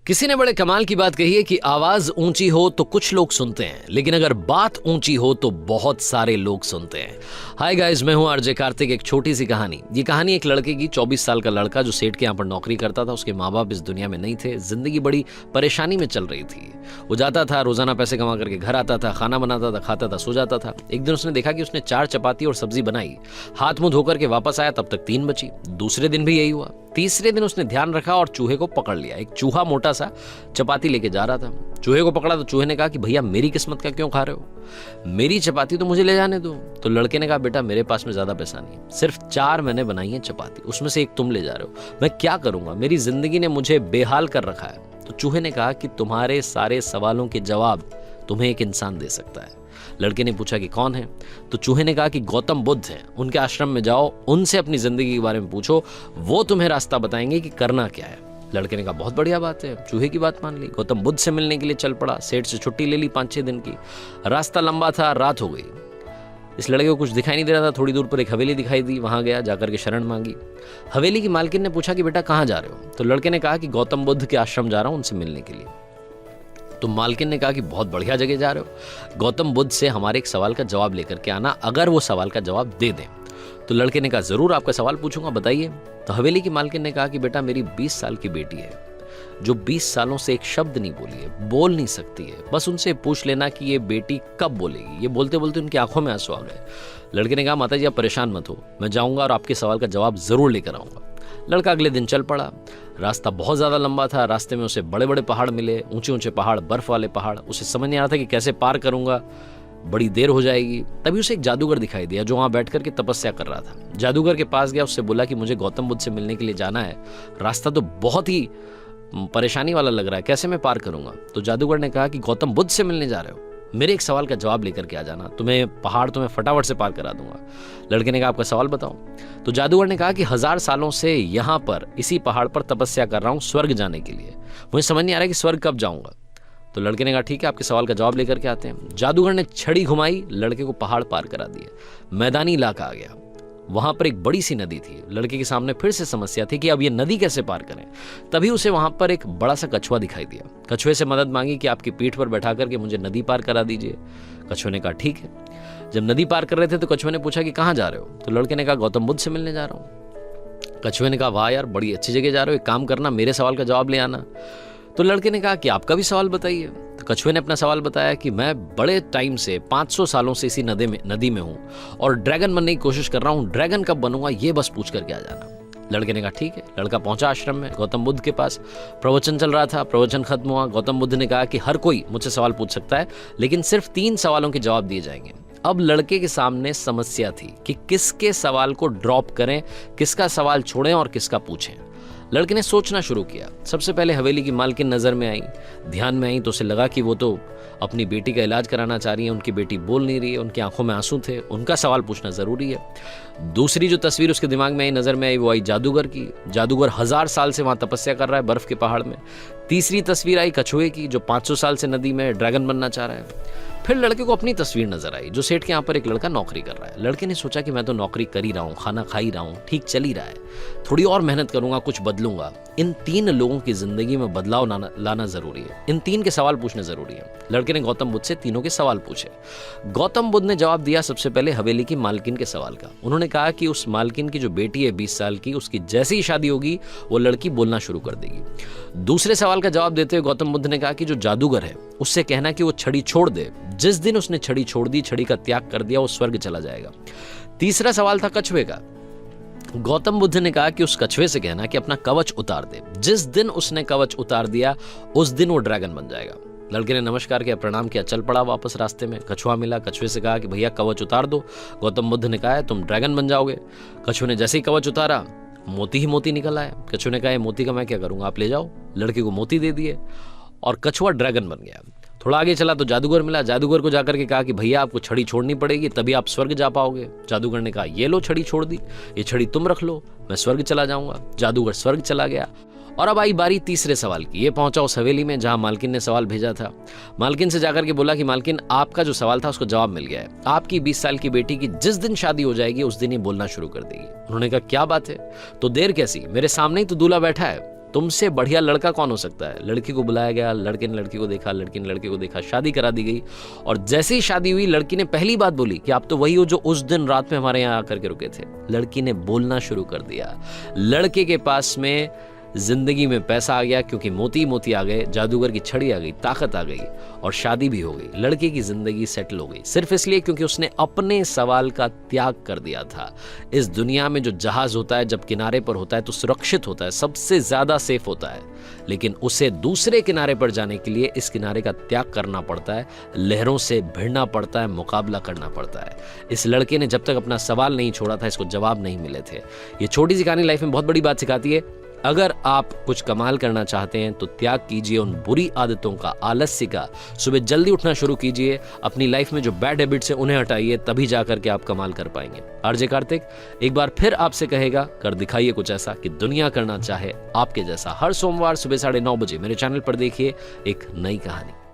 किसी ने बड़े कमाल की बात कही है कि आवाज ऊंची हो तो कुछ लोग सुनते हैं, लेकिन अगर बात ऊंची हो तो बहुत सारे लोग सुनते हैं। हाय गाइस, मैं हूं आरजे कार्तिक। एक छोटी सी कहानी। ये कहानी एक लड़के की। 24 साल का लड़का जो सेठ के यहाँ पर नौकरी करता था। उसके माँ बाप इस दुनिया में नहीं थे। जिंदगी बड़ी परेशानी में चल रही थी। वो जाता था, रोजाना पैसे कमा करके घर आता था, खाना बनाता था, खाता था, सो जाता था। एक दिन उसने देखा कि उसने 4 चपाती और सब्जी बनाई। हाथ मुंह धोकर के वापस आया, तब तक 3 बची। दूसरे दिन भी यही हुआ। तीसरे दिन उसने ध्यान रखा और चूहे को पकड़ लिया। एक चूहा मोटा सा चपाती लेके जा रहा था। चूहे को पकड़ा तो चूहे ने कहा कि भैया मेरी किस्मत का क्यों खा रहे हो, मेरी चपाती तो मुझे ले जाने दो। तो लड़के ने कहा बेटा मेरे पास में ज्यादा पैसा नहीं है, सिर्फ 4 मैंने बनाई है चपाती, उसमें से एक तुम ले जा रहे हो, मैं क्या करूंगा, मेरी जिंदगी ने मुझे बेहाल कर रखा है। तो चूहे ने कहा कि तुम्हारे सारे सवालों के जवाब तुम्हें एक इंसान दे सकता है। लड़के ने पूछा कि कौन है? तो चूहे ने कहा कि गौतम बुद्ध हैं, उनके आश्रम में जाओ, उनसे अपनी जिंदगी के बारे में पूछो, वो तुम्हें रास्ता बताएंगे कि करना क्या है। लड़के ने कहा बहुत बढ़िया बात है। चूहे की बात मान ली, गौतम बुद्ध से मिलने के लिए चल पड़ा। सेठ से छुट्टी ले ली 5-6 दिन की। रास्ता लंबा था, रात हो गई। इस लड़के को कुछ दिखाई नहीं दे रहा था। थोड़ी दूर पर एक हवेली दिखाई दी, वहां गया, जाकर के शरण मांगी। हवेली की मालकिन ने पूछा कि बेटा कहाँ जा रहे हो? तो लड़के ने कहा कि गौतम बुद्ध के आश्रम जा रहा हूं, उनसे मिलने के लिए। तो मालकिन ने कहा कि बहुत बढ़िया जगह जा रहे हो, गौतम बुद्ध से हमारे एक सवाल का जवाब लेकर के आना, अगर वो सवाल का जवाब दे दें। तो लड़के ने कहा जरूर, आपका सवाल पूछूंगा, बताइए। तो हवेली की मालकिन ने कहा कि बेटा मेरी 20 साल की बेटी है, जो 20 सालों से एक शब्द नहीं बोली है, बोल नहीं सकती है। बस उनसे पूछ लेना कि ये बेटी कब बोलेगी। ये बोलते बोलते उनकी आंखों में आंसू आ गए। लड़के ने कहा माता जी आप परेशान मत हो, मैं जाऊंगा और आपके सवाल का जवाब जरूर लेकर आऊंगा। लड़का अगले दिन चल पड़ा। रास्ता बहुत ज्यादा लंबा था। रास्ते में उसे बड़े बड़े पहाड़ मिले, ऊंचे ऊंचे पहाड़, बर्फ वाले पहाड़। उसे समझ नहीं आ रहा था कि कैसे पार करूंगा, बड़ी देर हो जाएगी। तभी उसे एक जादूगर दिखाई दिया जो वहां बैठ करके तपस्या कर रहा था। जादूगर के पास गया, उससे बोला कि मुझे गौतम बुद्ध से मिलने के लिए जाना है, रास्ता तो बहुत ही परेशानी वाला लग रहा है, कैसे मैं पार करूंगा? तो जादूगर ने कहा कि गौतम बुद्ध से मिलने जा रहे हो, मेरे एक सवाल का जवाब लेकर के आ जाना, तुम्हें पहाड़ तुम्हें फटाफट से पार करा दूंगा। लड़के ने कहा आपका सवाल बताओ। तो जादूगर ने कहा कि 1000 सालों से यहाँ पर इसी पहाड़ पर तपस्या कर रहा हूँ स्वर्ग जाने के लिए, मुझे समझ नहीं आ रहा कि स्वर्ग कब जाऊंगा। तो लड़के ने कहा ठीक है, आपके सवाल का जवाब लेकर के आते हैं। जादूगर ने छड़ी घुमाई, लड़के को पहाड़ पार करा दिए। मैदानी इलाका आ गया, वहां पर एक बड़ी सी नदी थी। लड़के के सामने फिर से समस्या थी कि अब ये नदी कैसे पार करें। तभी उसे वहां पर एक बड़ा सा कछुआ दिखाई दिया। कछुए से मदद मांगी कि आपकी पीठ पर बैठा करके मुझे नदी पार करा दीजिए। कछुए ने कहा ठीक है। जब नदी पार कर रहे थे तो कछुए ने पूछा कि कहाँ जा रहे हो? तो लड़के ने कहा गौतम बुद्ध से मिलने जा रहा हूँ। कछुए ने कहा वाह यार, बड़ी अच्छी जगह जा रहे हो, एक काम करना मेरे सवाल का जवाब ले आना। तो लड़के ने कहा कि आपका भी सवाल बताइए। तो कछुए ने अपना सवाल बताया कि मैं बड़े टाइम से 500 सालों से इसी नदी में हूँ और ड्रैगन बनने की कोशिश कर रहा हूँ, ड्रैगन कब बनूंगा ये बस पूछ करके आ जाना। लड़के ने कहा ठीक है। लड़का पहुंचा आश्रम में, गौतम बुद्ध के पास। प्रवचन चल रहा था, प्रवचन खत्म हुआ। गौतम बुद्ध ने कहा कि हर कोई मुझसे सवाल पूछ सकता है, लेकिन सिर्फ 3 सवालों के जवाब दिए जाएंगे। अब लड़के के सामने समस्या थी कि किसके सवाल को ड्रॉप करें, किसका सवाल छोड़ें और किसका पूछें। लड़के ने सोचना शुरू किया। सबसे पहले हवेली की मालकिन नजर में आई, ध्यान में आई, तो उसे लगा कि वो तो अपनी बेटी का इलाज कराना चाह रही है, उनकी बेटी बोल नहीं रही है, उनकी आंखों में आंसू थे, उनका सवाल पूछना जरूरी है। दूसरी जो तस्वीर उसके दिमाग में आई, नजर में आई, वो आई जादूगर की। जादूगर 1000 साल से वहां तपस्या कर रहा है बर्फ के पहाड़ में। तीसरी तस्वीर आई कछुए की, जो 500 साल से नदी में ड्रैगन बनना चाह रहा है। फिर लड़के को अपनी तस्वीर नजर आई, जो सेठ के यहाँ पर एक लड़का नौकरी कर रहा है। लड़के ने सोचा कि मैं तो नौकरी कर ही रहा हूँ, खाना खा ही रहा हूँ, ठीक चल ही रहा है, थोड़ी और मेहनत करूंगा, कुछ बदलूंगा। इन 3 लोगों की जिंदगी में बदलाव लाना जरूरी है, इन 3 के सवाल पूछने जरूरी है। लड़के ने गौतम बुद्ध से तीनों के सवाल पूछे। गौतम बुद्ध ने जवाब दिया सबसे पहले हवेली की मालकिन के सवाल का। उन्होंने कहा कि उस मालकिन की जो बेटी है 20 साल की, उसकी जैसे ही शादी होगी वो लड़की बोलना शुरू कर देगी। दूसरे सवाल का जवाब देते हुए गौतम बुद्ध ने कहा कि जो जादूगर है उससे कहना कि वो छड़ी छोड़ दे, जिस दिन उसने छड़ी छोड़ दी, छड़ी का त्याग कर दिया, वो स्वर्ग चला जाएगा। तीसरा सवाल था कछुए का। गौतम बुद्ध ने कहा कि उस कछुए से कहना कि अपना कवच उतार दे, जिस दिन उसने कवच उतार दिया उस दिन वो ड्रैगन बन जाएगा। लड़के ने नमस्कार किया, प्रणाम किया, चल पड़ा वापस। रास्ते में कछुआ मिला, कछुए से कहा कि भैया कवच उतार दो। गौतम बुद्ध ने कहा तुम ड्रैगन बन जाओगे। कछुए ने जैसे ही कवच उतारा, मोती ही मोती निकल आया। कछुए ने कहा मोती का मैं क्या करूंगा, आप ले जाओ। लड़के को मोती दे दिए और कछुआ ड्रैगन बन गया। थोड़ा आगे चला तो जादूगर मिला। जादूगर को जाकर के कहा कि भैया आपको छड़ी छोड़नी पड़ेगी, तभी आप स्वर्ग जा पाओगे। जादूगर ने कहा ये लो छड़ी छोड़ दी, ये छड़ी तुम रख लो, मैं स्वर्ग चला जाऊंगा। जादूगर स्वर्ग चला गया। और अब आई बारी तीसरे सवाल की। ये पहुंचा उस हवेली में जहां मालकिन ने सवाल भेजा था। मालकिन से जाकर के बोला कि मालकिन आपका जो सवाल था उसको जवाब मिल गया है, आपकी 20 साल की बेटी की जिस दिन शादी हो जाएगी उस दिन ही बोलना शुरू कर देगी। उन्होंने कहा क्या बात है, तो देर कैसी, मेरे सामने ही तो दूल्हा बैठा है। तुमसे बढ़िया लड़का कौन हो सकता है। लड़की को बुलाया गया, लड़के ने लड़की को देखा, लड़की ने लड़के को देखा, शादी करा दी गई। और जैसे ही शादी हुई, लड़की ने पहली बात बोली कि आप तो वही हो जो उस दिन रात में हमारे यहाँ आकर के रुके थे। लड़की ने बोलना शुरू कर दिया। लड़के के पास में जिंदगी में पैसा आ गया, क्योंकि मोती मोती आ गए, जादूगर की छड़ी आ गई, ताकत आ गई, और शादी भी हो गई। लड़के की जिंदगी सेटल हो गई, सिर्फ इसलिए क्योंकि उसने अपने सवाल का त्याग कर दिया था। इस दुनिया में जो जहाज होता है जब किनारे पर होता है तो सुरक्षित होता है, सबसे ज्यादा सेफ होता है, लेकिन उसे दूसरे किनारे पर जाने के लिए इस किनारे का त्याग करना पड़ता है, लहरों से भिड़ना पड़ता है, मुकाबला करना पड़ता है। इस लड़के ने जब तक अपना सवाल नहीं छोड़ा था, इसको जवाब नहीं मिले थे। ये छोटी सी कहानी लाइफ में बहुत बड़ी बात सिखाती है। अगर आप कुछ कमाल करना चाहते हैं तो त्याग कीजिए उन बुरी आदतों का, आलस्य का। सुबह जल्दी उठना शुरू कीजिए, अपनी लाइफ में जो बैड हैबिट्स हैं उन्हें हटाइए, तभी जाकर के आप कमाल कर पाएंगे। आरजे कार्तिक एक बार फिर आपसे कहेगा, कर दिखाइए कुछ ऐसा कि दुनिया करना चाहे आपके जैसा। हर सोमवार सुबह 9:30 बजे मेरे चैनल पर देखिए एक नई कहानी।